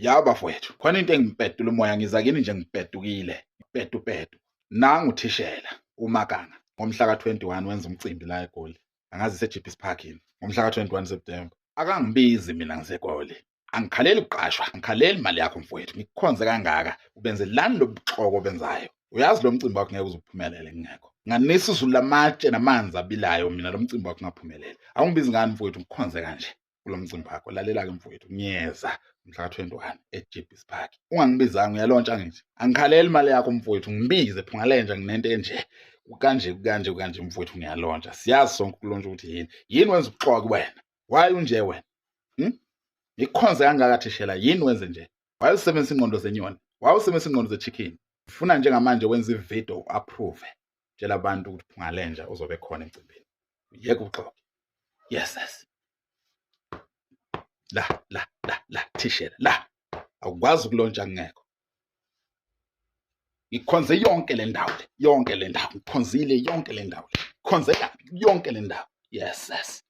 Ya bafowethu, khona into engipetula umoya ngiza kini nje ngipedukile. Ipetupetu. Nangu uthishela uMakanga ngomhla ka-21 wenza umcimbi la eGoli. Angazi ise-Jeepies Park yini. Ngomhla ka-21 September. Akangibizi mina ngiseGoli. Angikhaleli ukuqashwa, angikhaleli imali yakho mfowethu. Ngikukhonze kangaka ubenze lani lobuxoko benzayo. Uyazi lo mcimbi wakho ngeke uzuphumelele ngingekho. Nganisa izulu lamatshe namanzi abilayo mina lo mcimbi wakho ungaphumeleli. Awungibizi ngani mfowethu ngikhonze kanje kulo mcimbi wakho. Lalela-ke mfowethu ngiyeza mhla ka-21 eJeepies Park. Ungangibizanga uyalontsha ngithi. Angikhaleli imali yakho mfowethu ngibize phungalenja nginento enje. Kanje mfowethu ngiyalontsha. Siyazi sonke ukulontsha ukuthi yini. Yini wenza ubuxoki wena? Why unje wena? Ngikukhonze kangaka thishela yini wenze nje? Why usebenzisa ingqondo zenyoni? Why usebenzisa ingqondo zechicken? Ufuna njengamanje wenza ivideo approve. Tshela abantu ukuthi phungalenja uzobe khona emcimbini. Yeke ubuxoki. Yes. La thishela la. Awukwazi ukulontsha ngekho. Ngikhonze yonke le ndawo le. Yonke le ndawo. Ngikhonzile yonke le ndawo le. Khonze yonke le ndawo. Yes.